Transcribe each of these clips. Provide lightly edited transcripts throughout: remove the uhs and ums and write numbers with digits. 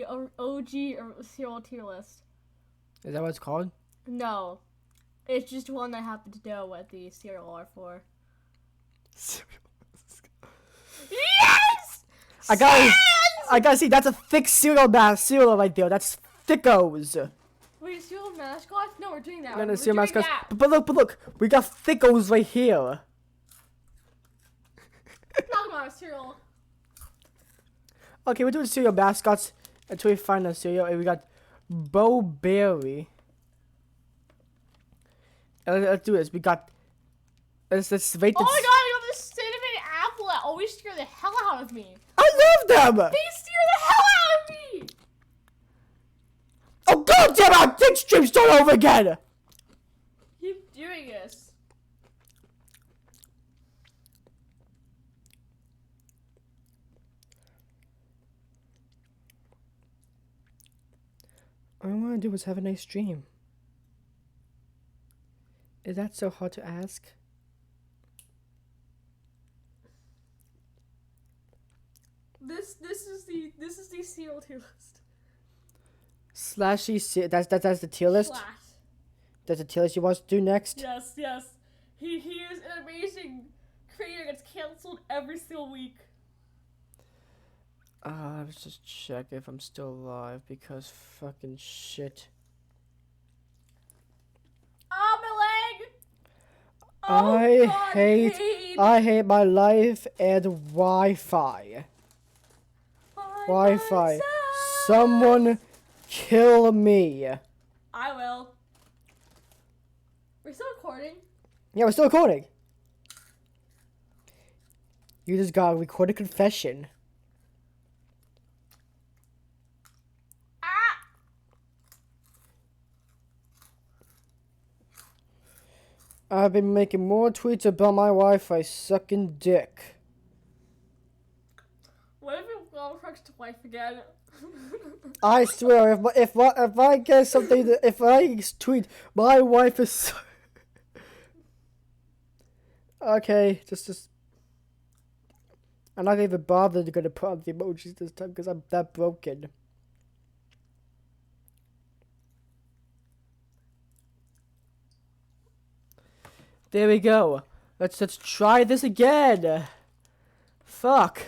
the OG cereal tier list. Is that what it's called? No. It's just one I happen to know what the cereal are for. Yes! I gotta see, that's a thick cereal right there. That's thickos. Wait, cereal mascots? No, we're doing that. No, We're cereal doing mascots. that. But look, we got thickos right here. Talking about cereal. Okay, we're doing cereal mascots until we find a cereal. And we got Bo Berry. Let's do this. We got. Let's rate Oh this. my god, I got this cinnamon apple that always scare the hell out of me. I love them! They scare the hell out of me! Oh god damn it! Our dick stream start over again! Keep doing this. All I want to do is have a nice dream. Is that so hard to ask? This is the cereal tier list. Slashy, that's the tier list? Slash. That's the tier list you want to do next? Yes. He is an amazing creator. Gets canceled every single week. Let's just check if I'm still alive because fucking shit. Oh, my leg! Oh, I hate my life and Wi-Fi. Wi-Fi. Someone kill me. I will. We're still recording. Yeah, we're still recording. You just got a recorded confession. I've been making more tweets about my Wi-Fi sucking dick. What if your mom talks to wife again? I swear, if I get something, if I tweet, my wife is. Okay, just. I'm not even bothered to put on the emojis this time because I'm that broken. There we go. Let's try this again. Fuck.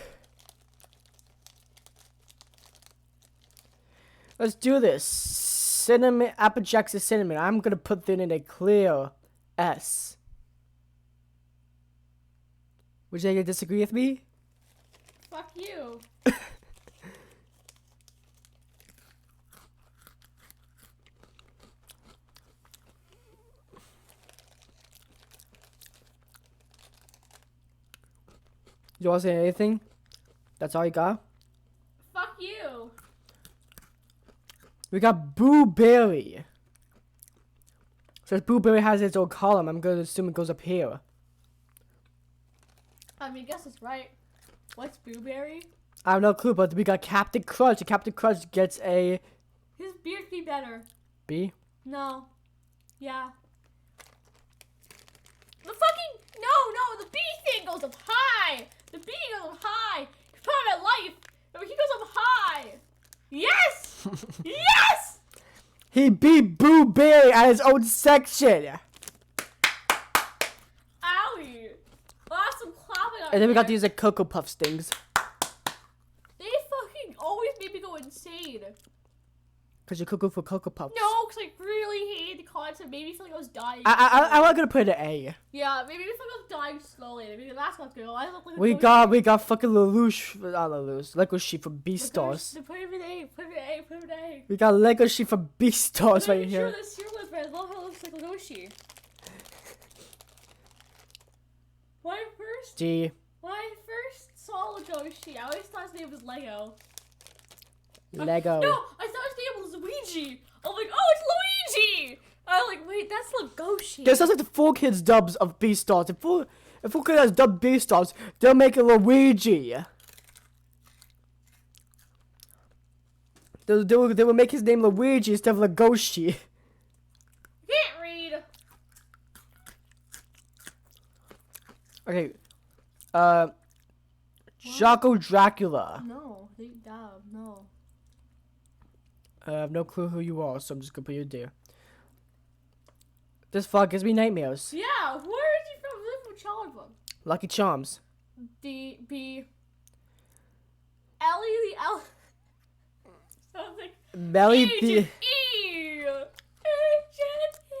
Let's do this. Cinnamon, Apple Jacks is cinnamon. I'm gonna put that in a clear S. Would you like to disagree with me? Fuck you. You want to say anything? That's all you got? Fuck you. We got Boo Berry. Since Boo Berry has its own column, I'm going to assume it goes up here. I mean, I guess it's right. What's Blueberry? I have no clue, but we got Captain Crunch. And Captain Crunch gets a... His beard could be better. B? No. Yeah. The fucking... No, the bee thing goes up high. The bee goes up high. He's part of my life. He goes up high. Yes! Yes! He beat Boo Berry at his own section. Owie. Awesome clapping. And then we got these like Cocoa Puffs things. They fucking always made me go insane. Because you're cuckoo for Cocoa Puffs. No, because I really hated the concept. Made me feel like I was dying. I'm not going to put an A. Yeah, maybe me feel like I was dying slowly. Maybe the last one's good. I look like We got fucking Lelouch, not Lelouch, Lego Sheep from Beastars. Put it in A. Put it in A. Put it in A. We got Lego Sheep from Beastars right here. I'm sure this cereal is better. I love how it looks like Legoshi. When I first saw Legoshi, I always thought his name was Lego. Lego. No, I thought his name was Luigi. I'm like, oh, it's Luigi. I'm like, wait, that's Legoshi. This sounds like the 4Kids dubs of Beastars. If 4Kids has dubbed Beastars, they'll make it Luigi. They will make his name Luigi instead of Legoshi. Can't read. Okay. Jocko Dracula. No, no. I have no clue who you are, so I'm just gonna put you there. This fog gives me nightmares. Yeah, where is he from? Where's from childhood from? Lucky Charms. D B Ellie the L. Sounds like Melly Agent the E. Agent E.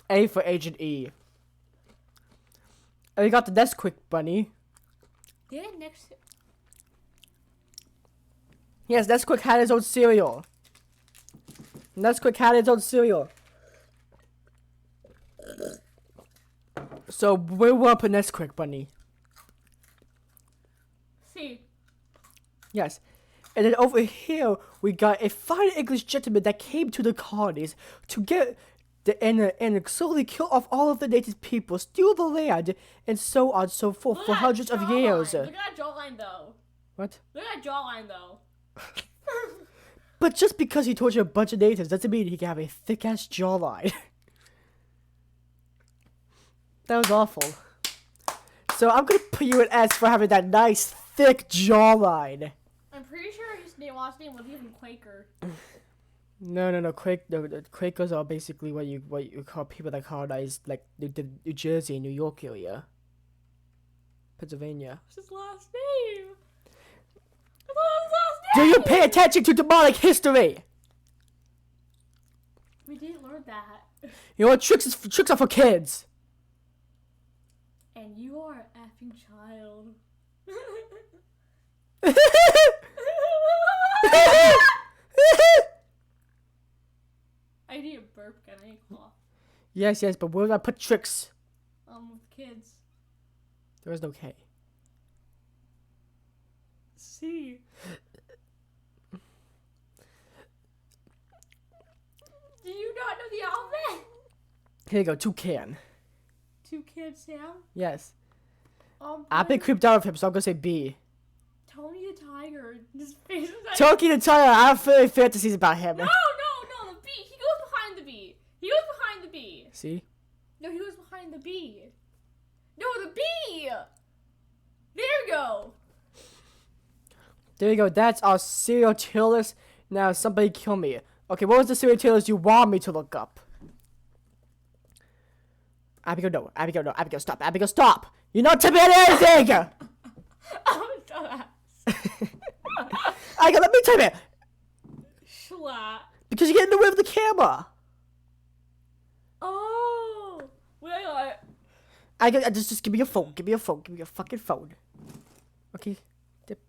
A for Agent E. And we got the Nesquik bunny. Yeah, next. Yes, Nesquik had his own cereal. Nesquik had his own cereal. So where will I put Nesquik bunny? See. Yes. And then over here, we got a fine English gentleman that came to the colonies to get and slowly kill off all of the native people, steal the land, and so on and so forth Look for at that hundreds of years. jawline. Look at that jawline, though. What? Look at that jawline, though. But just because he tortured a bunch of natives doesn't mean he can have a thick-ass jawline. That was awful. So I'm gonna put you an S for having that nice, thick jawline. I'm pretty sure his last name was even Quaker. No. Quakers are basically what you call people that colonized like the New Jersey and New York area, Pennsylvania. What's his last name? What's his last name? Do you pay attention to demonic history? We didn't learn that. You know what tricks are for kids. And you are an effing child. I need a burp and I need a cough. Yes, but where did I put tricks? With kids. There is no K. C. Do you not know the alphabet? Here you go, toucan. Toucan Sam? Yes. I've been creeped out of him, so I'm gonna say B. Tony the Tiger. His face is like... Toki the Tiger, I have feeling fantasies about him. No, the B. He goes behind the B. He goes behind the B. See? No, he goes behind the B. No, the B. There you go. There you go, that's our serial killers. Now somebody kill me. Okay, what was the serial killers you want me to look up? Abigail, no. Abigail, stop. You're not telling me anything! Oh, dumbass. Abigail, let me tell you. Schlatt. Because you get in the way of the camera. Oh. Wait. Abigail, just give me your phone. Give me your fucking phone. Okay. Dip.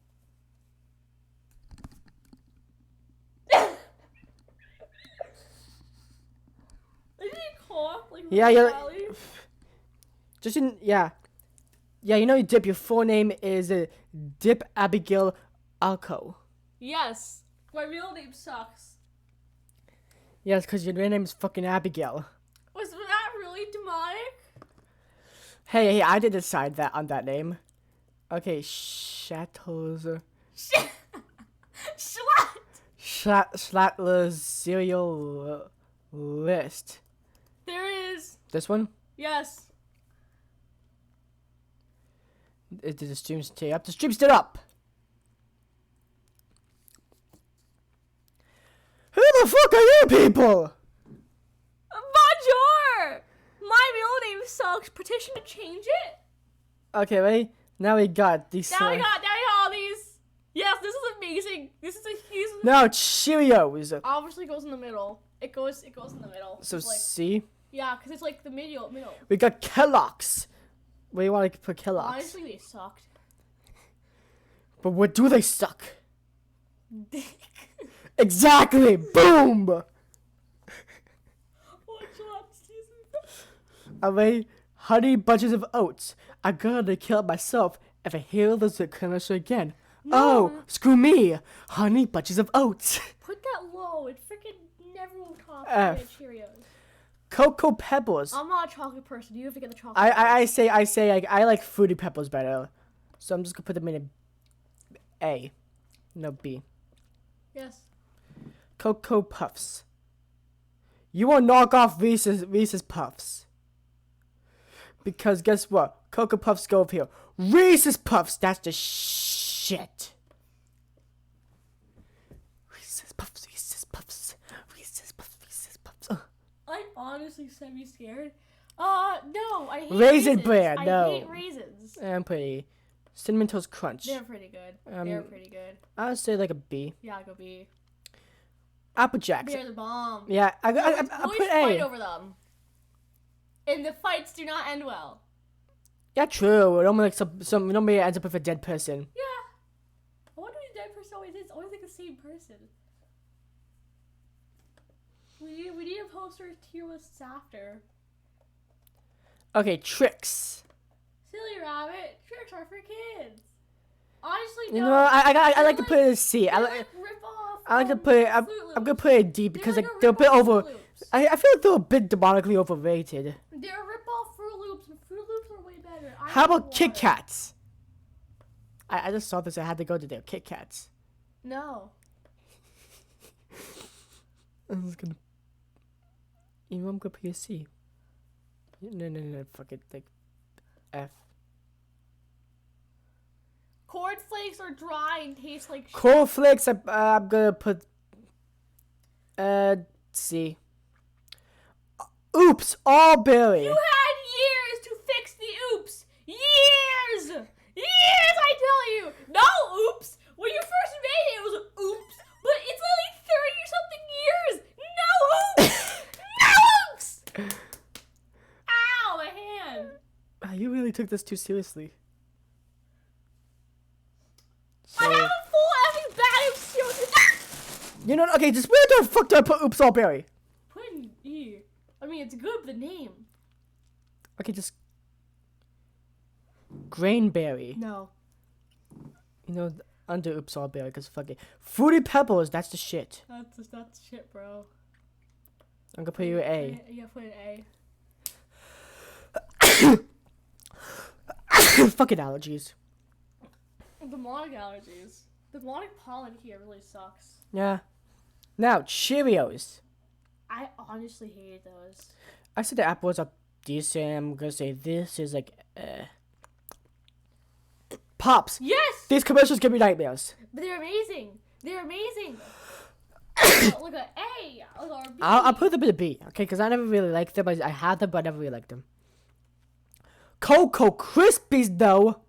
Did he cough? Like, Yeah, really yeah. loudly? Yeah, you know you Dip. Your full name is Dip Abigail Akko. Yes. My real name sucks. Yes, because your real name is fucking Abigail. Was that really demonic? Hey, I did decide that on that name. Okay, Chateau's... Schlatt. Schlattler's serial list. There is. This one? Yes. Did the stream stay up? The stream stood up! Who the fuck are you people? Bonjour! My real name sucks. Petition to change it? Okay, ready? Now we got these... Now we got all these. Yes, this is amazing. This is a huge... Now Cheerios. Obviously goes in the middle. It goes in the middle. So It's like, C. yeah, because it's like the middle. We got Kellogg's. Where do you want to put Kellogg's? Honestly, they sucked. But what do they suck? Exactly! Boom! Alright, honey bunches of oats. I'm gonna kill myself if I hear this commercial again. No. Oh, screw me! Honey bunches of oats. Put that low. It freaking never will top F. Cheerios. Cocoa Pebbles. I'm not a chocolate person. You have to get the chocolate. I say I like Fruity Pebbles better. So I'm just gonna put them in A. No, B. Yes. Cocoa Puffs. You will knock off Reese's Puffs. Because guess what? Cocoa Puffs go over here. Reese's Puffs, that's the shit. Reese's honestly semi-scared. No, I hate Raisin raisins. bran, I no. hate raisins. I'm pretty. Cinnamon Toast Crunch. They're pretty good. They're pretty good. I would say like a B. Yeah, I'll go B. Apple Jacks. They're the bomb. Yeah, I Always put fight A. over them. And the fights do not end well. Yeah, true. Normally, like nobody ends up with a dead person. Yeah. I wonder who the dead person always is. It's always like the same person. We need a poster of tier lists after. Okay, tricks. Silly rabbit. Tricks are for kids. Honestly, no. You know, I like to put it in C. I like rip off. I like to put it. I'm gonna put it in D because like they're a bit over. I feel like they're a bit demonically overrated. They're rip-off Fruit Loops, and Fruit Loops are way better. How about Kit Kats? I just saw this. I had to go to there. Kit Kats. No. I'm just gonna. You know, I'm gonna put a C. No. Fuck it. Like F. Cornflakes are dry and taste like shit. Cornflakes. I'm gonna put. C. Oops, all berry. You had years to fix the oops. Years! Years, I tell you. No oops. When you first made it, it was oops. But it's only 30 or something years. No oops. No oops. Ow, my hand. You really took this too seriously. I have a full effing bag of seriously. You know, okay, just where the fuck do I put oops, all berry? Put in E. I mean, it's good, the name. Okay, just Grainberry. No. You know, under oops all berry, because fuck it. Fruity Pebbles, that's the shit. That's shit, bro. I'm gonna put you A. Yeah, put an A. Fucking allergies. Demonic allergies. The demonic pollen here really sucks. Yeah. Now, Cheerios. I honestly hated those. I said the apples are decent. I'm gonna say this is like, Pops. Yes! These commercials give me nightmares. But they're amazing. They're amazing. Look at A. Or B. I'll put them in a B, okay? Because I never really liked them. I had them, but I never really liked them. Cocoa Krispies, though.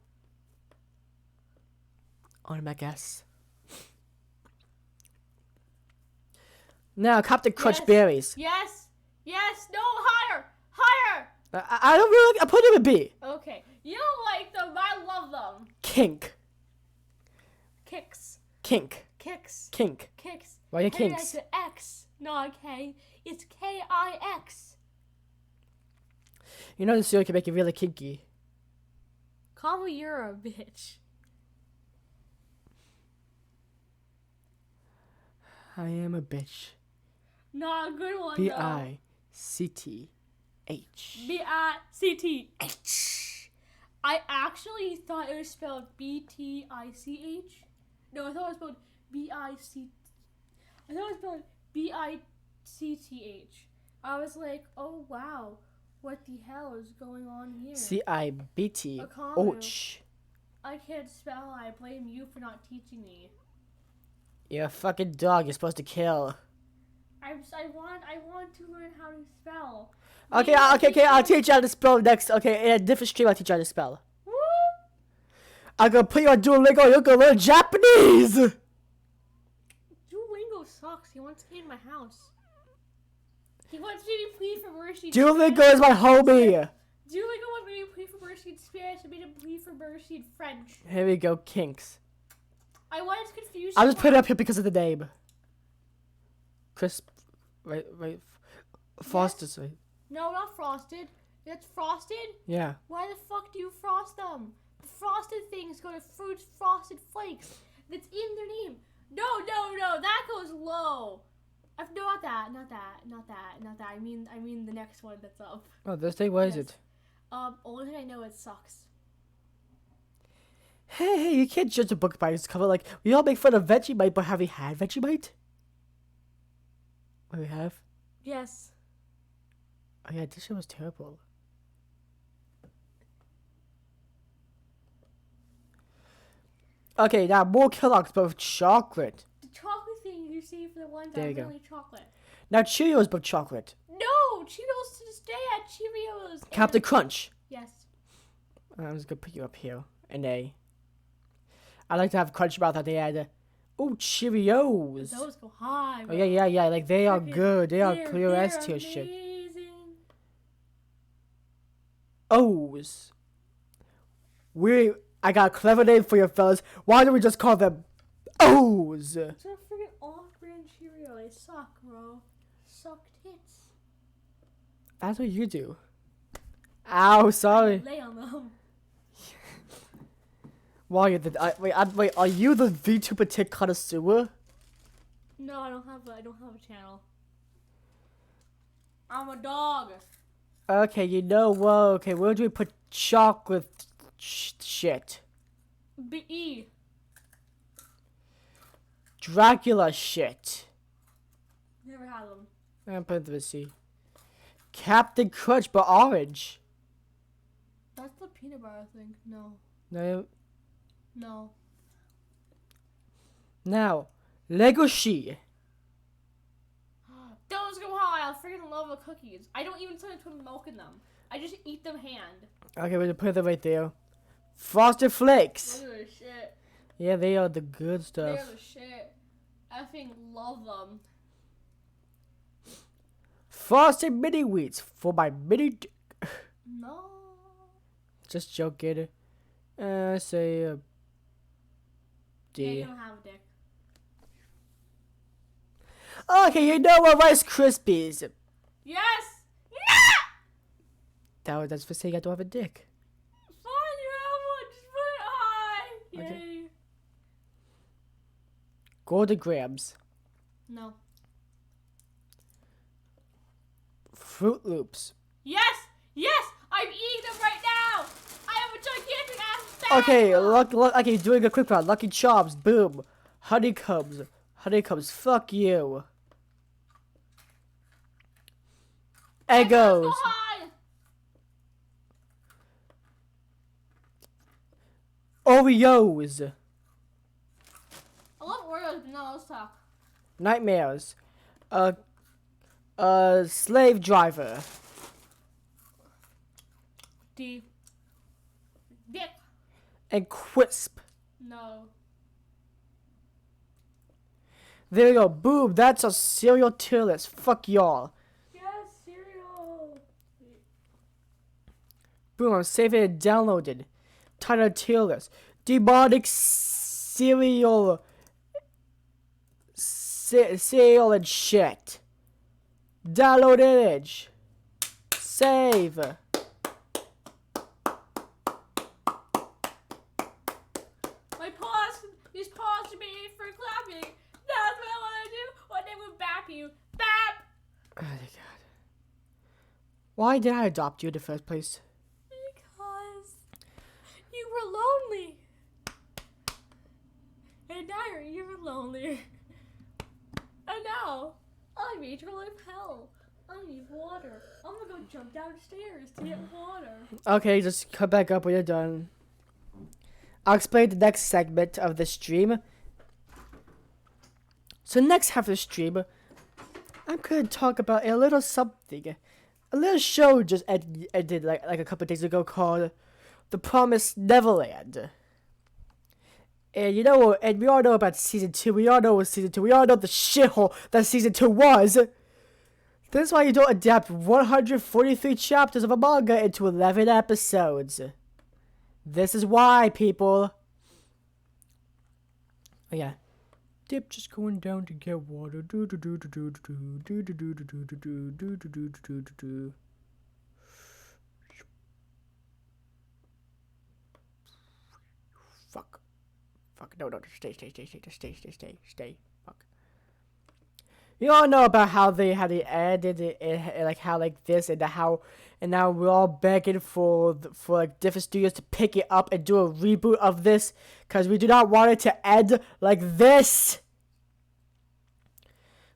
Automatic S. Now, Captain Crunch Yes. Berries. Yes. Yes. No, higher. Higher. I don't really. I put them in B. Okay. You don't like them, but I love them. Kink. Kicks. Kink. Kicks. Kink. Kicks. Why are you Hey, kinks? that's an X, not a K. It's K-I-X. You know the cereal can make you really kinky. Call me you're a bitch. I am a bitch. Not a good one, B-I-C-T-H. B-I-C-T-H. I actually thought it was spelled B-T-I-C-H. No, I thought it was spelled B-I-C... I thought it was spelled B-I-C-T-H. I was like, oh wow, what the hell is going on here? C-I-B-T-H. I can't spell. I blame you for not teaching me. You're a fucking dog. You're supposed to kill. I want to learn how to spell. Okay, okay. I'll teach you how to spell next. Okay, in a different stream, I'll teach you how to spell. Woo! I'm gonna put you on Duolingo. You're gonna learn Japanese. Duolingo sucks. He wants me in my house. He wants me to plead for mercy. Duolingo is my homie. Duolingo wants me to plead for mercy in Spanish and me to plead for mercy in French. Here we go, kinks. I was confused. I'll just put it up here because of the name. Crisp, right. Foster's right. No, not frosted. That's frosted? Yeah. Why the fuck do you frost them? The frosted things go to Fruits Frosted Flakes. That's in their name. No. That goes low. Not that. I mean the next one that's up. Oh, this thing. What is Yes. it? Only thing I know it sucks. Hey, you can't judge a book by its cover. Like, we all make fun of Vegemite, but have we had Vegemite? What, we have? Yes. Oh yeah, this shit was terrible. Okay, now more Kellogg's, but with chocolate. The chocolate thing you see for the ones There that you are go. really chocolate. Now Cheerios, but chocolate. No, No, Cheetos to stay at Cheerios. Captain Crunch. Yes. I'm just gonna put you up here. An A. I like to have Crunch Mouth at the end. Oh, Cheerios. Those go high. Oh, yeah. Like, they are Freaking- good. They are clear they're S tier shit. amazing. O's. I got a clever name for you fellas. Why don't we just call them O's? It's a freaking off-brand Cheerio. They suck, bro. Suck tits. That's what you do. Ow, sorry. Lay on them. Why wait, are you the VTuber tick connoisseur? No, I don't have a channel. I'm a dog. Okay, you know what? Okay, where do we put chocolate shit? B-E. Dracula shit. Never had them. I'm putting the C. Captain Crunch, but orange. That's the peanut butter, I think. No. No. No. Now, Lego She. Those go high. I freaking love the cookies. I don't even sometimes put milk in them. I just eat them hand. Okay, we're gonna put them right there. Frosted Flakes. Look at this shit. Yeah, they are the good They're stuff. the shit. I freaking love them. Frosted Mini Wheats for my mini. No. Just joking. Say D. Yeah, you don't have a dick. Okay, you know what? Rice Krispies. Yes! That's for saying I don't have a dick. Fine, you have one. Just put it high. Okay. Yay. Golden Grams. No. Fruit Loops. Yes! Yes! I'm eating them right now! I have a gigantic ass bag! Okay, okay, doing a quick round. Lucky Charms. Boom. Honeycombs. Honeycombs. Fuck you. Eggos. Go high! Oreos. I love Oreos, but no, let's talk. Nightmares. Slave Driver. D. Dick. And Quisp. No. There we go. Boom. That's a serial tier list. Fuck y'all. Yes, cereal. Boom. I'm saving and downloaded. Title tier list. Demonic cereal. Cereal and shit. Download image. Save. My paws, these paws should be for clapping. That's what I want to do. One day we'll bap you. Bap! Oh my god. Why did I adopt you in the first place? Because you were lonely. And now you're even lonelier. And now I made your life hell. I need water. I'm gonna go jump downstairs to get water. Okay, just come back up when you're done. I'll explain the next segment of the stream. So next half of the stream, I'm gonna talk about a little something. A little show just ended like a couple days ago called The Promised Neverland. And you know, and we all know about season 2. We all know what season 2. We all know the shithole that season 2 was. This is why you don't adapt 143 chapters of a manga into 11 episodes. This is why, people. Oh yeah. Dip just going down to get water. Do do do do do do do do do do do do do do do do do. Fuck. Fuck. No, stay. Fuck. You all know about how they had it added it, like how like this and how and now we're all begging for like different studios to pick it up and do a reboot of this because we do not want it to end like this.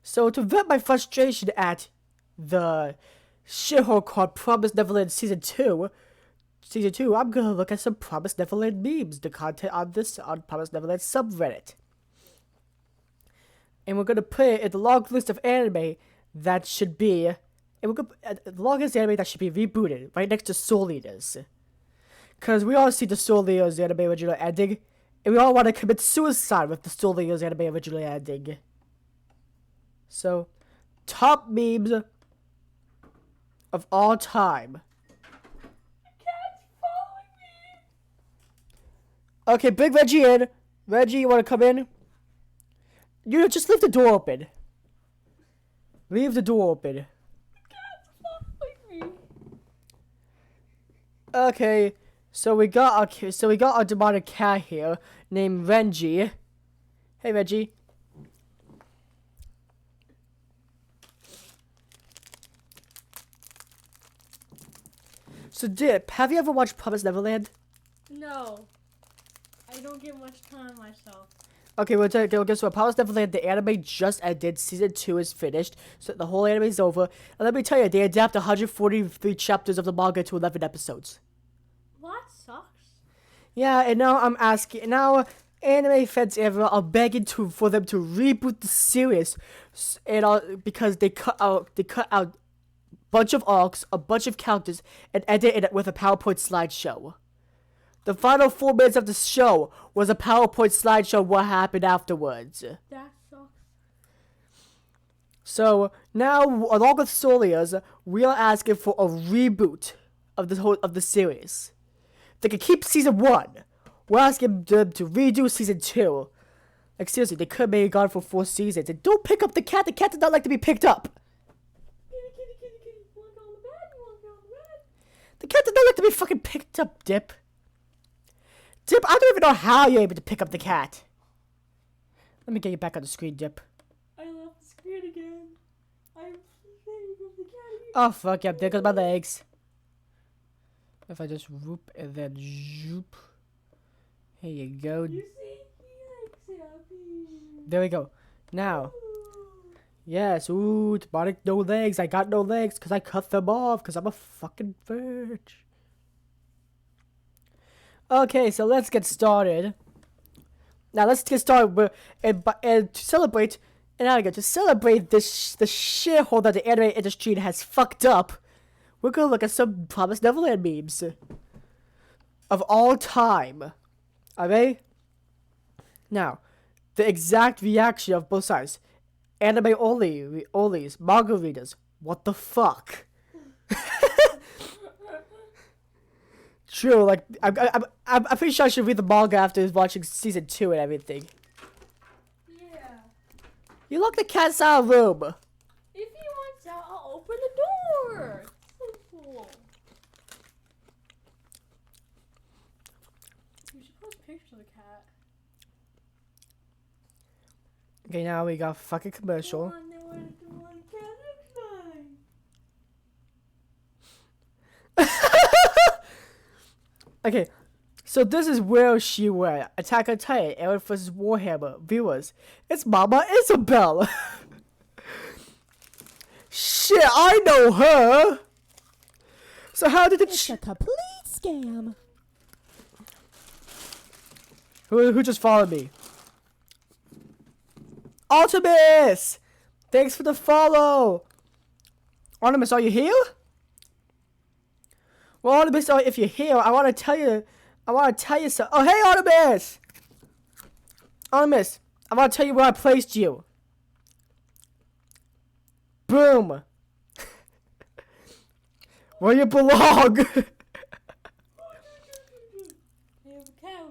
So to vent my frustration at the shithole called Promised Neverland Season 2, I'm gonna look at some Promised Neverland memes, the content on Promised Neverland subreddit. And we're gonna put it in the long list of anime that should be And we're the longest anime that should be rebooted, right next to Soul Leaders. Because we all see the Soul Leaders anime original ending, and we all want to commit suicide with the Soul Leaders anime original ending. So, top memes of all time. The cat's following me. Okay, bring Reggie in. Reggie, you want to come in? You know, just leave the door open. Leave the door open. The cat's following me. Okay, so we got our demonic cat here named Reggie. Hey, Reggie. So, Dip, have you ever watched Promised Neverland? No. I don't get much time myself. Okay, we'll guess what. Promised Neverland, the anime just ended. Season 2 is finished. So the whole anime is over. And let me tell you, they adapt 143 chapters of the manga to 11 episodes. Well, that sucks. Yeah, and now anime fans everywhere are begging for them to reboot the series, because they cut out bunch of arcs, a bunch of characters, and edit it with a PowerPoint slideshow. The final 4 minutes of the show was a PowerPoint slideshow of what happened afterwards. That sucks. So now, along with Solias, we are asking for a reboot of the series. They can keep season 1. We're asking them to redo season 2. Like seriously, they could have made it gone for 4 seasons. And don't pick up the cat. The cat does not like to be picked up. Kitty. You wanna go on the bed? You wanna go on the bed? The cat does not like to be fucking picked up, Dip. Dip, I don't even know how you're able to pick up the cat. Let me get you back on the screen, Dip. I left the screen again. I'm playing with the cat. Oh, fuck, yeah, there goes my legs. If I just whoop and then zoop. Here you go. You see? He likes it up here. There we go. Now. Yes, ooh, demonic no legs. I got no legs because I cut them off because I'm a fucking bitch. Okay, so let's get started. Now let's get started with, and to celebrate, to celebrate the shithole that the anime industry has fucked up, we're gonna look at some Promised Neverland memes of all time. Okay? Now, the exact reaction of both sides. Anime onlys, manga readers. What the fuck? True, like I'm pretty sure I should read the manga after watching season 2 and everything. Yeah. You locked the cat out of the room. If he wants out, I'll open the door. Simple. You should post pictures of the cat. Okay, now we got fucking commercial. I wonder what the cat looks like. Okay, so this is where she went. Attack on Titan, Aaron vs. Warhammer. Viewers, it's Mama Isabel. Shit, I know her. So how did It's a complete scam. Who just followed me? Artemis! Thanks for the follow. Artemis, are you here? Well, Artemis, if you're here, I want to tell you so. Oh, hey, Artemis! Artemis, I want to tell you where I placed you. Boom! Where you belong! They have a cat with me. They have a cat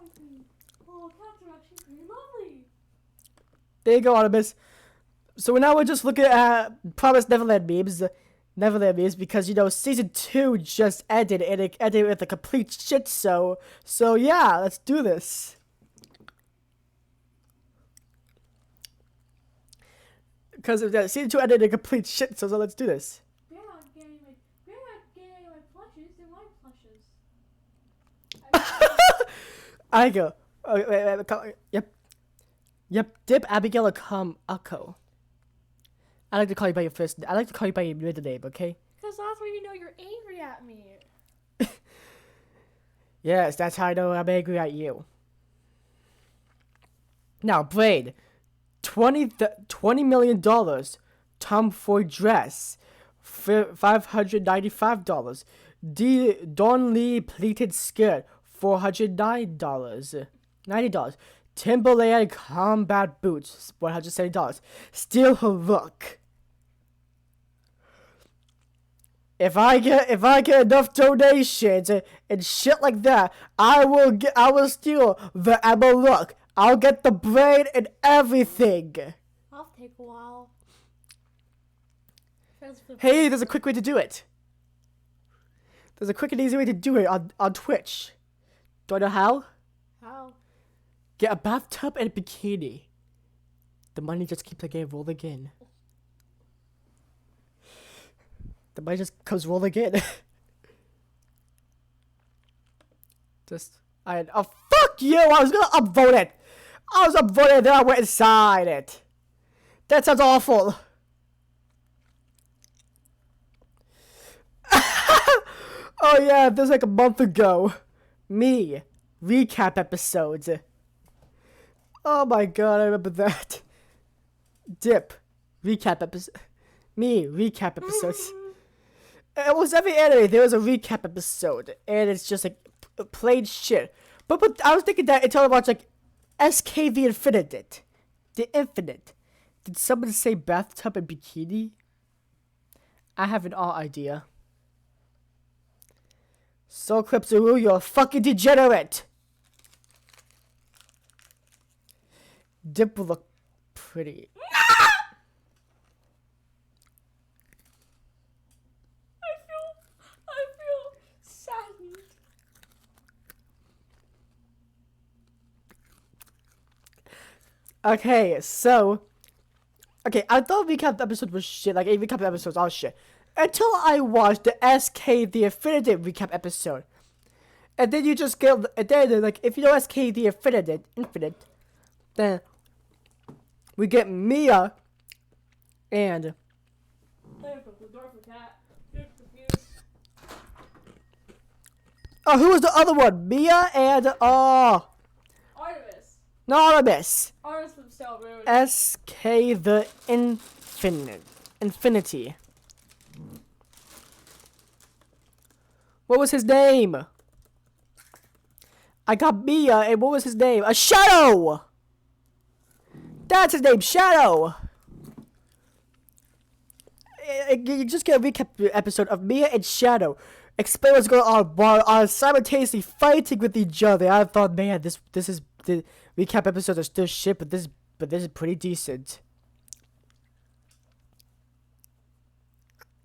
with me. Oh, cats are actually pretty lovely. There you go, Artemis. So now we're just looking at Promised Neverland memes. Neverland memes because, you know, season 2 just ended and it ended with a complete shit show. So yeah, let's do this. Because season 2 ended in a complete shit show, so let's do this. They're not getting my plushes. They're my plushes. I go. Oh, wait, Yep. Dip, Abigail, or Akko. I like to call you by your first. I like to call you by your middle name. Okay. Because that's where you know you're angry at me. Yes, that's how I know I'm angry at you. Now, Blade, $20 million tomboy dress, $595. Don Lee pleated skirt, $409. $90. Timberland combat boots, $170. Steal her look. If I get enough donations and shit like that, I will steal the Emma look. I'll get the braid and everything. I'll take a while. Hey, there's a quick way to do it. There's a quick and easy way to do it on Twitch. Do I know how? How? Get a bathtub and a bikini. The money just keeps getting rolling in. The money just comes rolling in. Oh, fuck you! I was gonna upvote it! I was upvoted and then I went inside it. That sounds awful. Oh yeah, this was like a month ago. Me. Recap episodes. Oh my god, I remember that. Dip. Recap episode. Me. Recap episodes. Almost every anime, there was a recap episode. And it's just like plain shit. But I was thinking that until I watched like SK the Infinite. The Infinite. Did someone say bathtub and bikini? I have an odd idea. Soul Clipsaroo, you're a fucking degenerate! Dip will look pretty. I feel saddened. Okay, I thought recap episode was shit. Like, recap episodes all shit. Until I watched the SK the Infinite recap episode. And then you just get, and then, like, if you know SK the Infinite, then we get Mia and oh, who was the other one? Mia and Artemis. no, Artemis. Artemis from Cell Road. SK the Infinity. What was his name? I got Mia, and what was his name? A Shadow! That's his name, Shadow! You just get a recap episode of Mia and Shadow. Explain what's going on while simultaneously fighting with each other. I thought, man, this is the recap episodes are still shit, but this is pretty decent.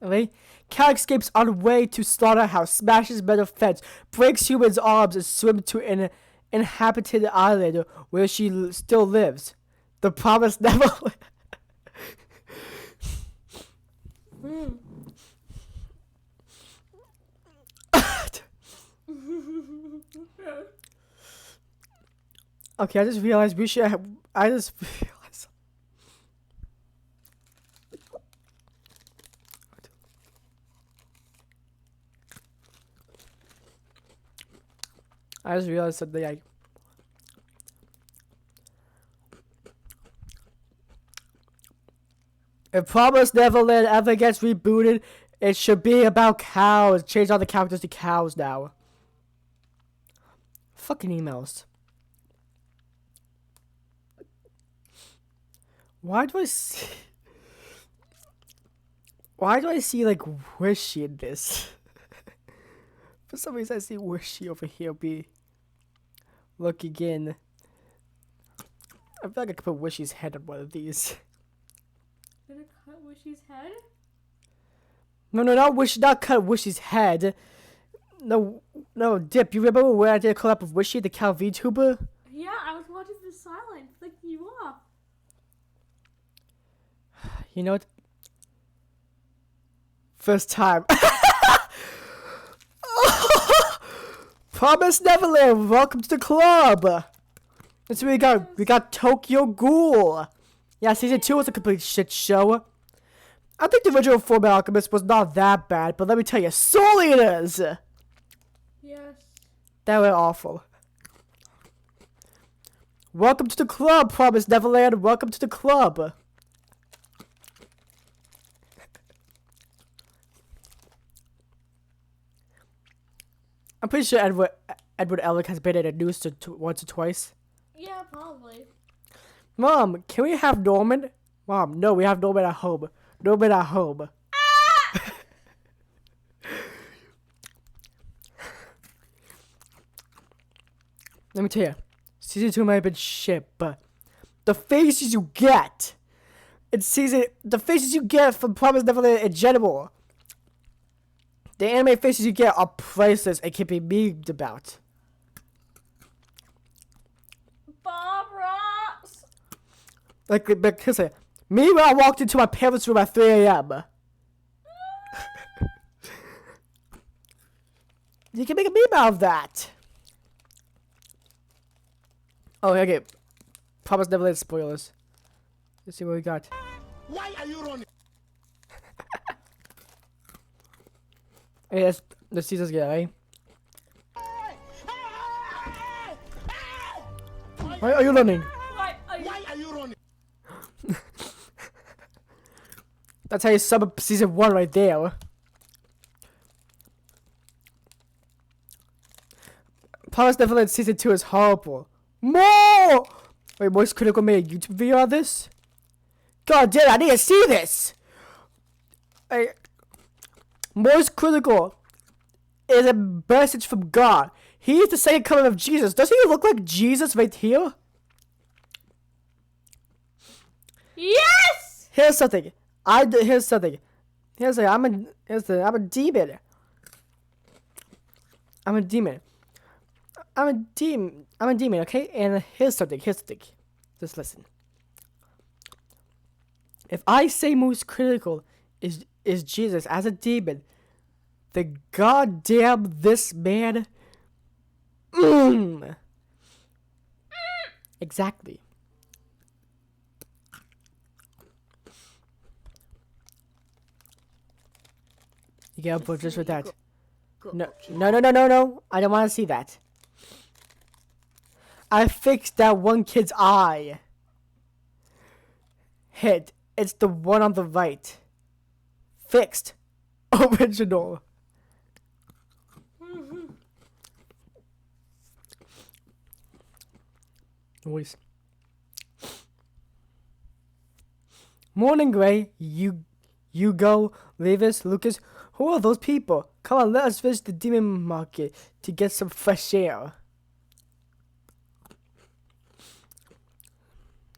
Okay? Cat escapes on way to slaughterhouse, smashes metal fence, breaks humans' arms, and swims to an inhabited island where she still lives. The promised Neverland. Okay, I just realized we should have. I just realized. Something. If Promised Neverland ever gets rebooted, it should be about cows. Change all the characters to cows now. Fucking emails. Why do I see like Wishy in this? For some reason I see Wishy over here look again. I feel like I could put Wishy's head on one of these. Gonna cut Wishy's head? No, not cut Wishy's head. No, Dip, you remember when I did a collab with Wishy, the cow VTuber? Yeah, I was watching the silent, flicking you off. You know what? First time. Promise Neverland, welcome to the club. That's what we got. Yes. We got Tokyo Ghoul. Yeah, season 2 was a complete shit show. I think the original Fullmetal Alchemist was not that bad, but let me tell you, Soul Eaters! Yes. That were awful. Welcome to the club, Promise Neverland. Welcome to the club. I'm pretty sure Edward Elric has been in the news once or twice. Yeah, probably. Mom, can we have Norman? Mom, no, we have Norman at home. Norman at home. Let me tell you, season 2 might have been shit, but the faces you get the faces you get from Promised Neverland in general, the anime faces you get are priceless and can be memed about. Bob Ross. Like, listen, me when I walked into my parents' room at 3 a.m. You can make a meme out of that. Oh, okay. Promise Neverland spoilers. Let's see what we got. Why are you running? Hey, let's see this guy, right? Why are you running? Why Why are you running? That's how you sum up season 1 right there. Promise Neverland season 2 is horrible. More! Wait, Moist Critical made a YouTube video on this? God damn, I need to see this! Hey, Moist Critical is a message from God. He is the second coming of Jesus. Doesn't he look like Jesus right here? Yes! Here's something. I'm a demon. I'm a demon, okay? And here's something. Just listen. If I say most critical is Jesus as a demon, then goddamn this man. Exactly. You get up just with that. No. I don't want to see that. I fixed that one kid's eye. Hit. It's the one on the right. Fixed. Original. Noise. Morning, Gray. Hugo, Levis, Lucas. Who are those people? Come on, let us visit the demon market to get some fresh air.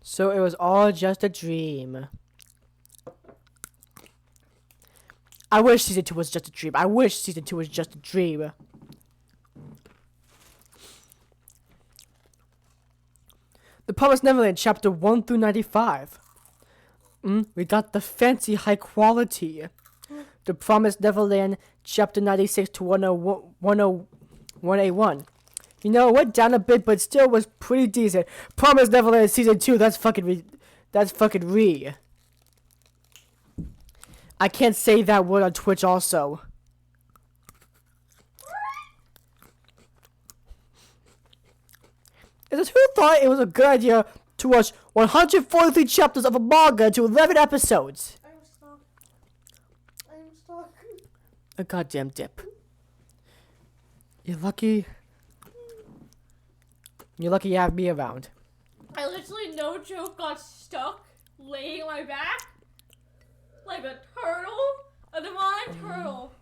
So it was all just a dream. I wish season 2 was just a dream. The Promised Neverland chapter 1 through 95. We got the fancy high quality. The Promised Neverland chapter 96 to 101. You know, it went down a bit, but still was pretty decent. Promised Neverland season 2, that's fucking re. I can't say that word on Twitch also. Is it who thought it was a good idea to watch 143 chapters of a manga to 11 episodes? I'm stuck. A goddamn dip. You're lucky you have me around. I literally, no joke, got stuck laying on my back like a turtle, a divine turtle.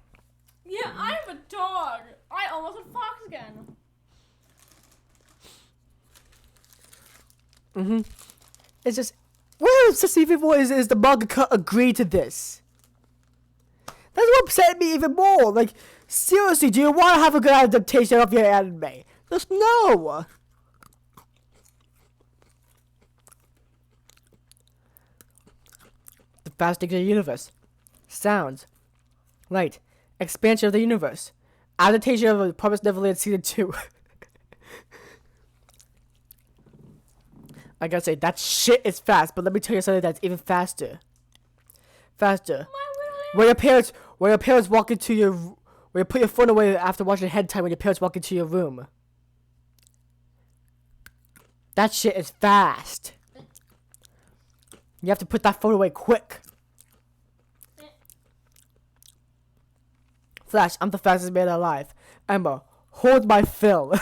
Yeah, I'm a dog. I almost a fox again. It's just, what upsets me even more is the mangaka agreed to this. That's what upset me even more. Like, seriously, do you want to have a good adaptation of your anime? Just no. The fasting of the universe. Sounds. Light. Expansion of the universe. Adaptation of the Promised Neverland season 2. I gotta say, that shit is fast, but let me tell you something that's even faster. When your parents walk into your, when you put your phone away after watching hentai when your parents walk into your room. That shit is fast. You have to put that phone away quick. Flash, I'm the fastest man alive. I'm a Hold my Phil.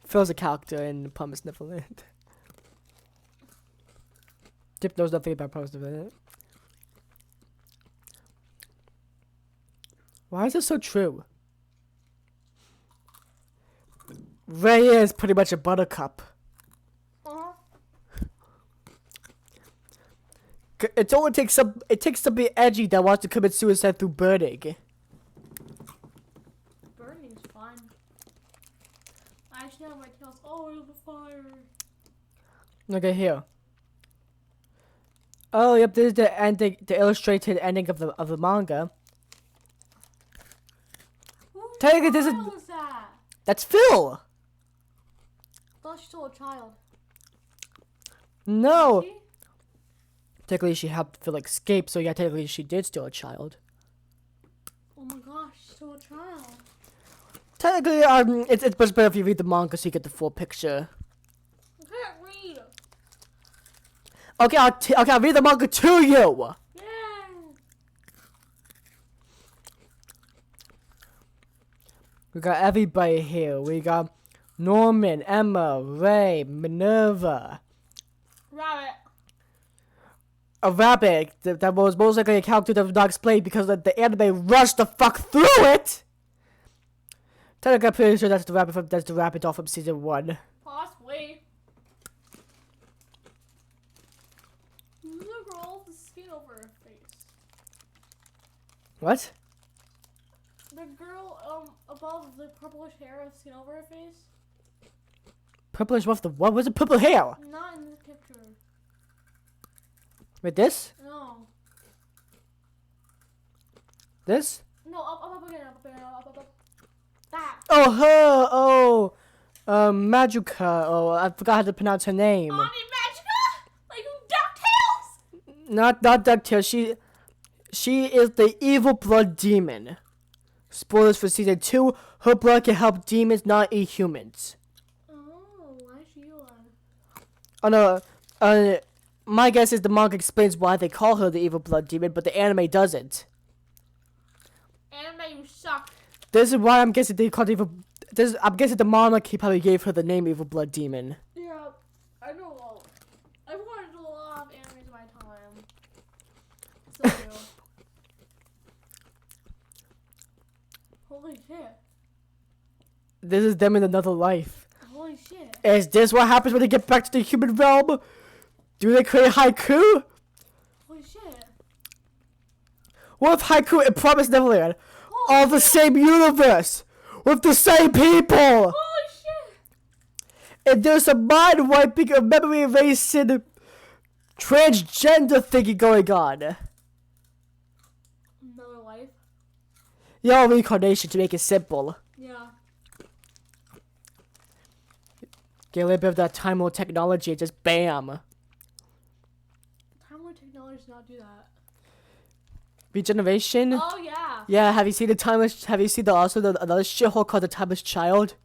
Phil's a character in Promised Neverland. Dip knows nothing about Promised Neverland. Why is this so true? Ray is pretty much a buttercup. It only takes something edgy that wants to commit suicide through burning. Burning's fun. I actually have my tails all over the fire. Okay, here. Oh, yep, this is the ending, the illustrated ending of the manga. Technically, this is was that? that's Phil. I thought she saw a child. No, She? technically she helped Phil escape, so yeah, technically she did steal a child. Oh my gosh, she saw a child. Technically, it's much better if you read the manga so you get the full picture. I can't read. Okay, I'll read the manga to you. Yeah. We got everybody here. We got Norman, Emma, Ray, Minerva. Rabbit. A rabbit that was most likely a character that was not explained because the anime rushed the fuck through it. Technically, I'm pretty sure that's the rabbit doll from season 1. Possibly. The girl with the skin over her face. What? The girl above the purplish hair with skin over her face. Purplish with the what? Was it purple hair? Not in the picture. Wait, this? No. This? No, up again, up. That. Oh, her! Oh, Majuka. Oh, I forgot how to pronounce her name. Ani Magica? Like DuckTales? Not DuckTales. She is the evil blood demon. Spoilers for season 2. Her blood can help demons not eat humans. Oh, why is she one? Oh no. My guess is the manga explains why they call her the evil blood demon, but the anime doesn't. Anime, you suck. This is why I'm guessing they called evil. I'm guessing the manga probably gave her the name evil blood demon. Yeah, I know. I've watched a lot of animes in my time. Still do. Holy shit. This is them in another life. Holy shit. Is this what happens when they get back to the human realm? Do they create haiku? Holy shit. What if haiku and Promised Neverland Holy are the same universe with the same people? Holy shit. And there's a mind wiping, a memory erasing, transgender thingy going on. Another life. Y'all reincarnation to make it simple. Yeah. Get a little bit of that Time Lord technology and just bam. Time Lord technology does not do that. Regeneration? Oh yeah. Yeah, have you seen the Timeless, have you seen another shithole called the Timeless Child?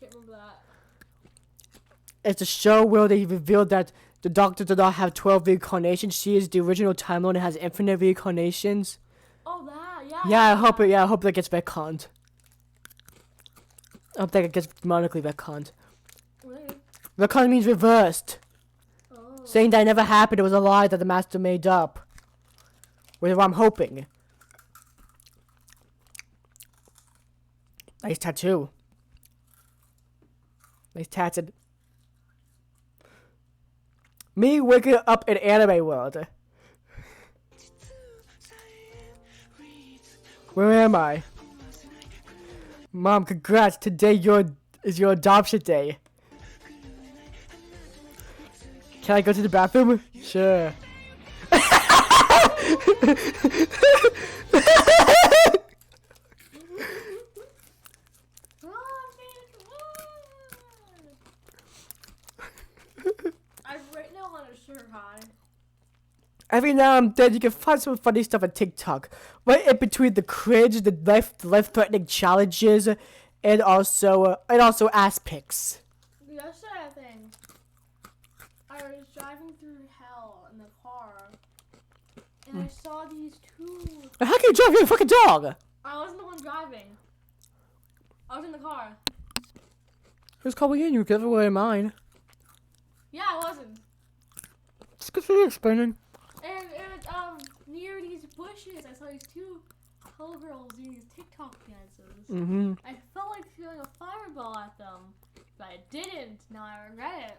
Can't remember that. It's a show where they revealed that the Doctor did not have 12 reincarnations. She is the original Time Lord and has infinite reincarnations. Oh that, yeah. Yeah, I hope that gets retconned. I hope that gets demonically retconned. Really? Retcon means reversed. Oh. Saying that it never happened, it was a lie that the Master made up. Which is what I'm hoping. Nice tattoo. Nice tatted. Me waking up in anime world. Where am I? Mom, congrats. Today is your adoption day. Can I go to the bathroom? Sure. I'm right now on a sugar high. Every now and then you can find some funny stuff on TikTok. Right in between the cringe, the life-threatening challenges, and also ass pics. Yesterday, I think, I was driving through hell in the car, and I saw these two. How can you drive your fucking dog? I wasn't the one driving. I was in the car. Who's calling in? You give away mine. Yeah, I wasn't. Just continue explaining. And near these bushes, I saw these two little girls doing these TikTok dances. Mm-hmm. I felt like throwing a fireball at them, but I didn't. Now I regret it.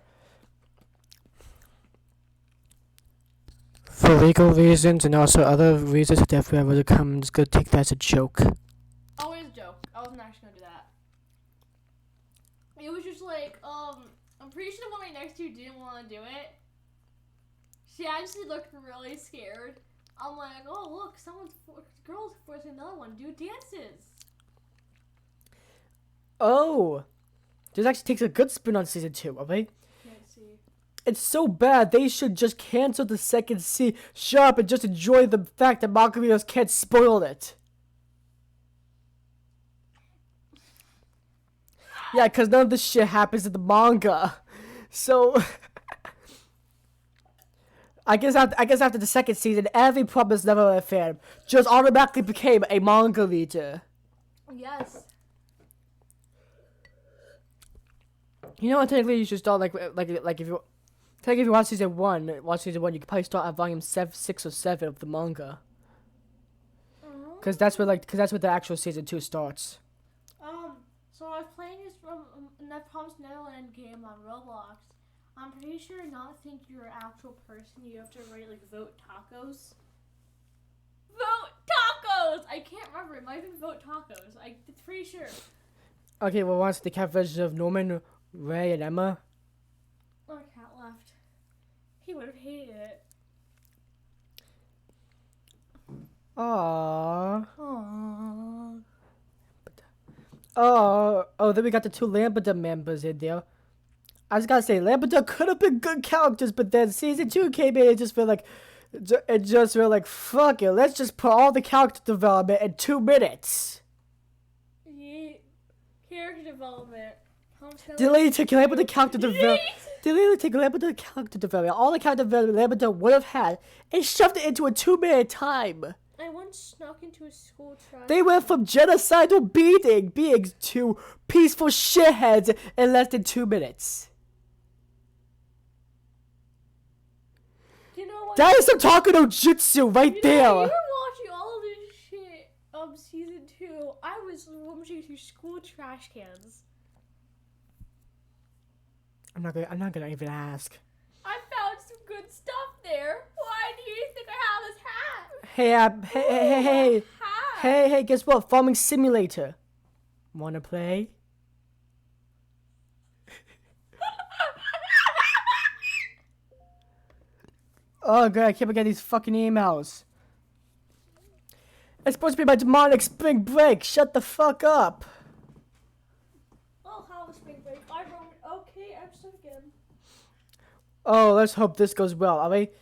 For legal reasons and also other reasons, if whoever comes, go take that as a joke. Oh, it was a joke. I wasn't actually gonna do that. It was just like, I'm pretty sure the one right next to you didn't want to do it. She actually looked really scared. I'm like, oh look, girls forcing another one to do dances. Oh, this actually takes a good spin on season 2, okay? Can't see. It's so bad, they should just cancel the second season. Shut up and just enjoy the fact that manga readers can't spoil it. Yeah, because none of this shit happens in the manga. So, I guess after the second season, every Promised Neverland fan just automatically became a manga reader. Yes. You know what? Technically, you should start like if you technically if you watch season 1, you could probably start at volume 6 or 7 of the manga. Because that's where the actual season 2 starts. So I was playing this from Promised Neverland game on Roblox. I'm pretty sure not think you're an actual person. You have to write like vote tacos. Vote tacos! I can't remember. It might have been vote tacos. I'm pretty sure. Okay, well, once the cat version of Norman, Ray, and Emma. Oh, cat left. He would have hated it. Aww. Aww. Oh, then we got the 2 Lambda members in there. I just gotta say, Lambda could have been good characters, but then season 2 came in and just felt like, fuck it, let's just put all the character development in 2 minutes. Yeah. Character development. Delay to Lambda character development. Delay to Lambda character development. All the character development Lambda would have had, and shoved it into a 2-minute time. I once snuck into a school trash. They went from genocidal beings to peaceful shitheads in less than 2 minutes. You know what? That is some Taco no Jutsu right there. You were watching all of this shit season 2. I was rummaging through school trash cans. I'm not gonna even ask. I found some good stuff there. Why do you think I have this hat? Hey, guess what? Farming Simulator. Wanna play? Oh god, I can't get these fucking emails. It's supposed to be my demonic spring break. Shut the fuck up. I'll have a spring break. Okay, I'm stuck again. Oh, let's hope this goes well, alright?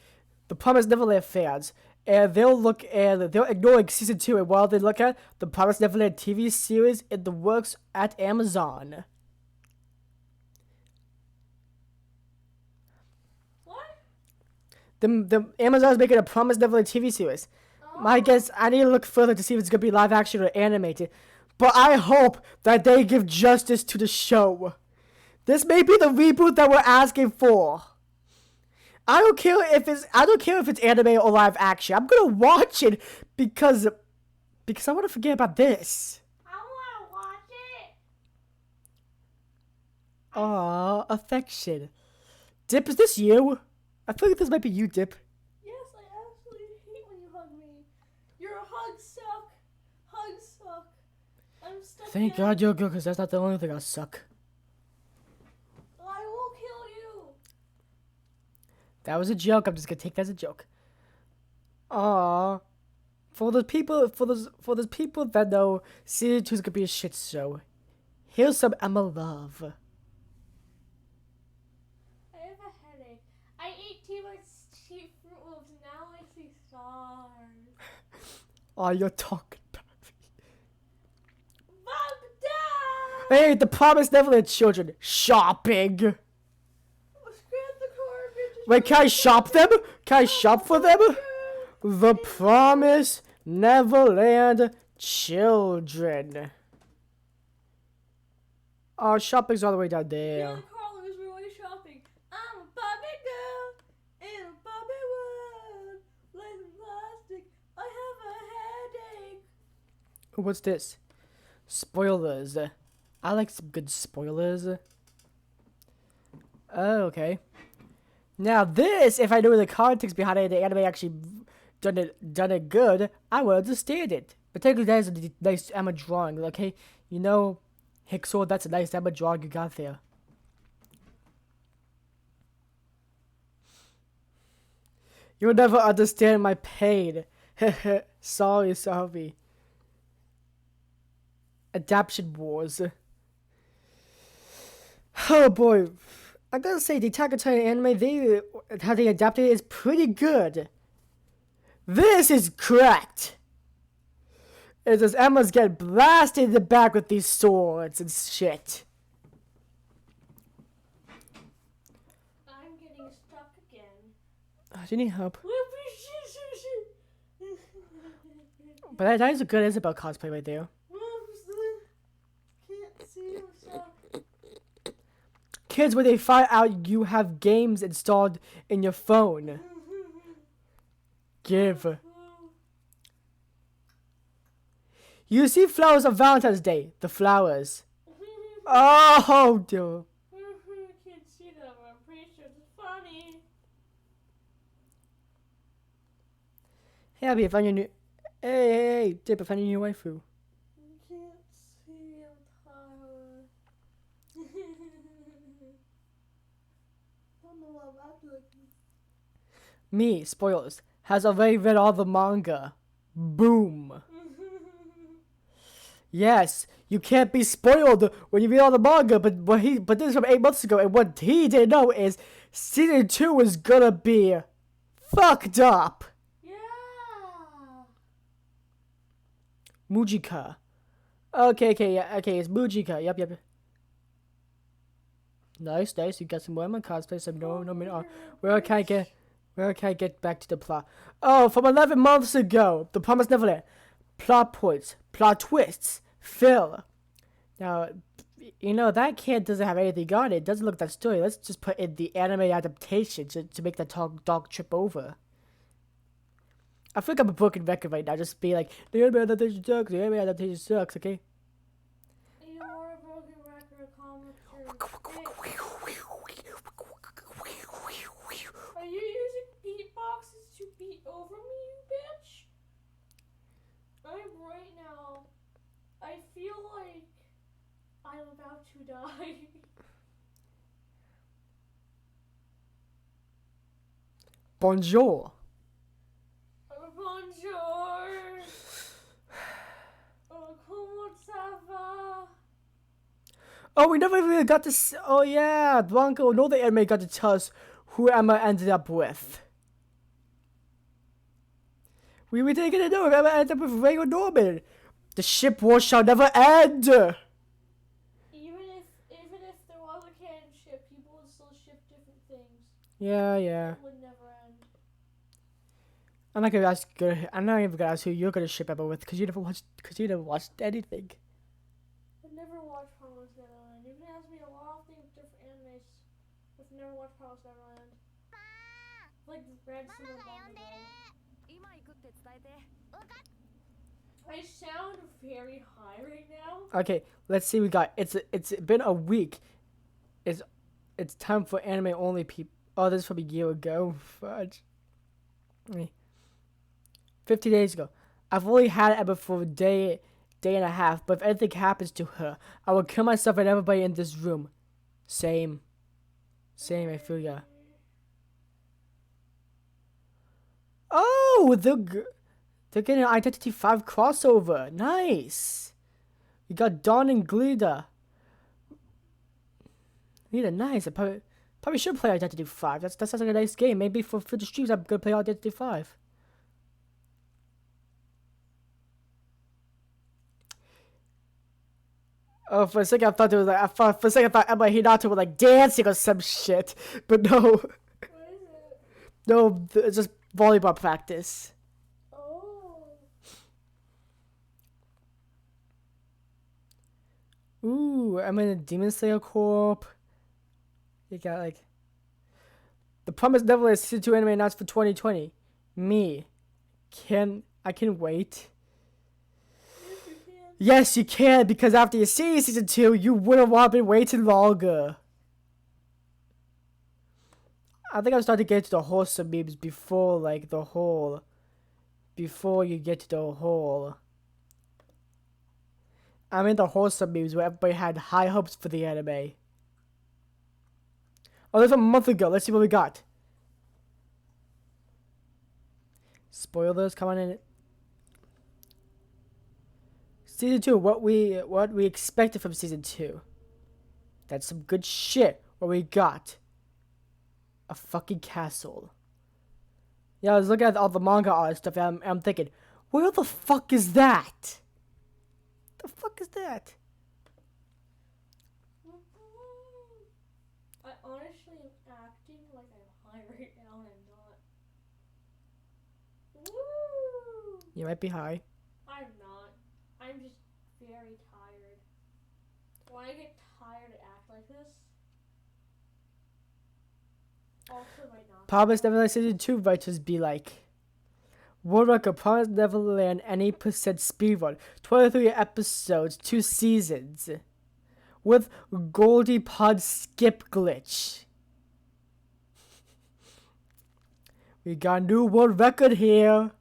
The Promised Neverland fans, and they'll ignore season 2, and while they look at the Promised Neverland TV series in the works at Amazon. What? The Amazon's making a Promised Neverland TV series. My guess, I need to look further to see if it's gonna be live action or animated, but I hope that they give justice to the show. This may be the reboot that we're asking for. I don't care if it's anime or live action. I'm gonna watch it because I want to forget about this. I want to watch it. Aww, affection. Dip, is this you? I feel like this might be you, Dip. Yes, I absolutely hate when you hug me. Your hugs suck. Hugs suck. I'm stuck. Thank God you're good, because that's not the only thing I suck. I will kill you. That was a joke. I'm just gonna take that as a joke. Aww. For those people that know season 2 is gonna be a shit show, here's some Emma love. I have a headache. I ate too much cheap Fruit Loops. Now I see stars. Aw, you're talking about Mom, Dad! me. Hey, the Promised Neverland children shopping. Scrap the garbage. Wait, can I shop them? Can I shop for them? The Promise Neverland Children. Our shopping's all the way down there. Yeah, Carl is really shopping. I'm a Barbie girl in a Barbie world. Life is plastic. I have a headache. What's this? Spoilers. I like some good spoilers. Oh, okay. Now this, if I knew the context behind it, the anime actually done it good, I would understand it. Particularly that is a nice Emma drawing, okay? You know, Hixor, that's a nice Emma drawing you got there. You'll never understand my pain. Sorry. Adaption Wars. Oh boy. I gotta say, the Attack on Titan anime, how they adapted it is pretty good. This is correct. It's as Emma's getting blasted in the back with these swords and shit. I'm getting stuck again. Oh, do you need help? But that is a good Isabel cosplay right there. Can't see himself. Kids, when they find out you have games installed in your phone, give. You see flowers on Valentine's Day. The flowers. Oh, dear. Can't see that, but I'm pretty sure it's funny. Hey, Abby, I found your new... Hey, Dip, I found your new waifu. Can't see, I'm tired. Don't know what I'm acting like. Me, spoilers, has already read all the manga. Boom. Yes, you can't be spoiled when you read all the manga, but this is from 8 months ago, and what he didn't know is season 2 is gonna be fucked up. Yeah. Mujika. Okay, it's Mujika. Yep. Nice. You got some women cosplay. Some no. Where can I get back to the plot? Oh, from 11 months ago, The Promised Neverland. Plot points, plot twists, fill. Now, you know that kid doesn't have anything on it. Doesn't look that story. Let's just put in the anime adaptation to make that dog trip over. I feel like I'm a broken record right now. Just be like, the anime adaptation sucks. Okay. You're a broken record comic. Are you using beatboxes to beat over me, you bitch? Right now, I feel like I'm about to die. Bonjour. Bonjour. Comment ça va? Oh, we never really got to. Oh yeah, Blanco. No, the anime got to tell us who Emma ended up with. We didn't get to know if Emma ended up with Ray or Norman. The ship war shall never end. Even if there was a canon ship, people would still ship different things. Yeah. It would never end. I'm not even gonna ask who you're gonna ship Emma with, because you never watched anything. I've never watched Promised Neverland. You've been asking me a lot of things, different animes. I've never watched Promised Neverland. Like read some of them. I sound very high right now. Okay, let's see. We got it's been a week. It's time for anime only people. Oh, this is from a year ago. Fudge. 50 days ago. I've only had Emma for a day and a half, but if anything happens to her, I will kill myself and everybody in this room. Same, I feel ya. Oh, they're getting an Identity 5 crossover. Nice. You got Dawn and Glida. Nice. I probably should play Identity 5. That sounds like a nice game. Maybe for the streams, I'm gonna play Identity 5. Oh, for a second I thought Emma Hinata was like dancing or some shit, but no. What is it? No, it's just volleyball practice. Ooh, I'm in a Demon Slayer Corp. You got like The Promised Neverland Season 2 anime announced for 2020. Me. I can wait. Yes, you can, because after you see Season 2, you would have been waiting longer. I think I'm starting to get to the wholesome memes before, like, before you get to the whole. I'm in the wholesome memes where everybody had high hopes for the anime. Oh, that's a month ago. Let's see what we got. Spoilers, come on in. Season 2, what we expected from Season 2. That's some good shit. What we got. A fucking castle. Yeah, I was looking at all the manga art stuff and I'm thinking, where the fuck is that? The fuck is that? I honestly am acting like I'm high right now and I'm not. Woo! You might be high. I'm not. I'm just very tired. When I get tired, I act like this. Also, might not. Promised Neverland Season 2 writers be like, World Record Promised Neverland any percent speedrun. 23 episodes, 2 seasons. With Goldie Pod skip glitch. We got a new world record here.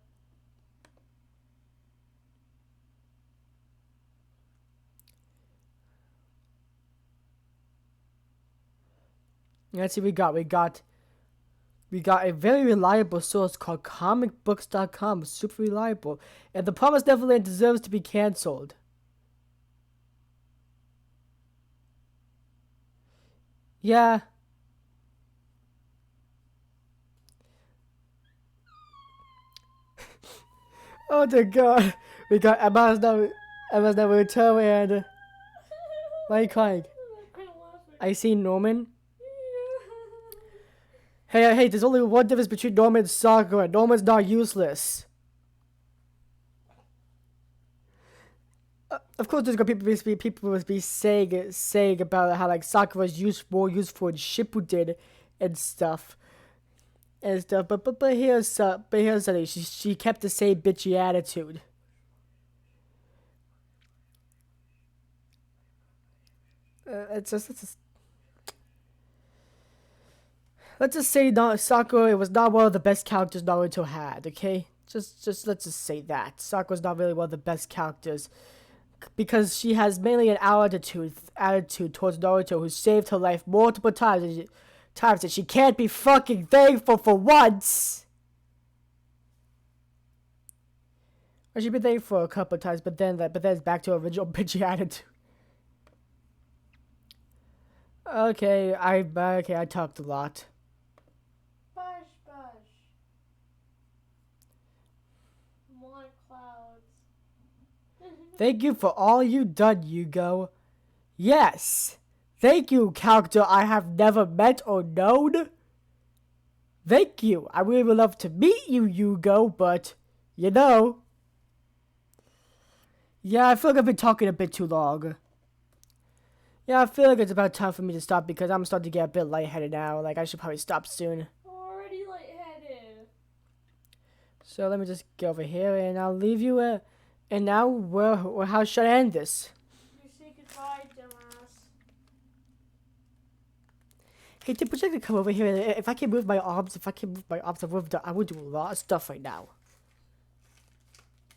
Let's see, we got a very reliable source called comicbooks.com, super reliable, and The Promised Neverland deserves to be cancelled. Yeah. Oh dear God, we got Emma's never return and why are you crying? I see Norman. Hey, there's only one difference between Norman and Sakura. Norman's not useless. Of course, there's gonna be saying about how like Sakura's more useful in Shippuden and stuff. But here's something. She kept the same bitchy attitude. Let's just say Sakura was not one of the best characters Naruto had, okay? Just let's just say that. Sakura's not really one of the best characters. Because she has mainly an attitude towards Naruto, who saved her life multiple times and she can't be fucking thankful for once! Or she's been thankful a couple of times, but then it's back to her original bitchy attitude. Okay, I talked a lot. More clouds. Thank you for all you done, Yugo. Yes. Thank you, character I have never met or known. Thank you. I really would love to meet you, Yugo, but, you know. Yeah, I feel like I've been talking a bit too long. Yeah, I feel like it's about time for me to stop because I'm starting to get a bit lightheaded now. Like, I should probably stop soon. Already lightheaded. So let me just get over here and I'll leave you. And now, how should I end this? You say goodbye, dumbass. Hey, Tip, would you like to come over here? If I can move my arms, I would do a lot of stuff right now.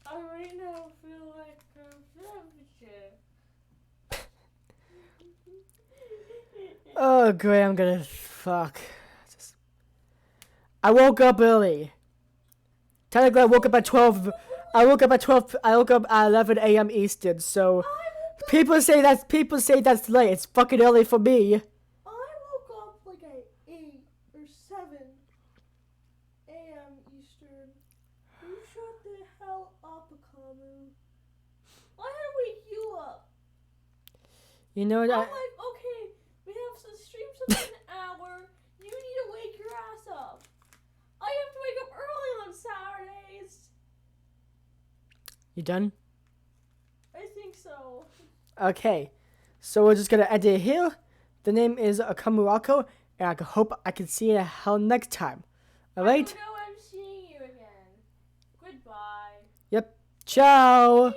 I right now feel like Oh, great, I'm gonna fuck. I woke up early. Technically, I woke up at 12. I woke up at 11 a.m. Eastern. So people say that's late. It's fucking early for me. I woke up like at 8 or 7 a.m. Eastern. You shut the hell up, Akamu. Why did I wake you up? You know what? I'm like, okay, we have some streams of an hour. You need to wake your ass up. I have to wake up early on Saturdays. You done? I think so. Okay. So we're just gonna end it here. The name is Akko, and I hope I can see you in hell next time. Alright? I don't know I'm seeing you again. Goodbye. Yep. Ciao.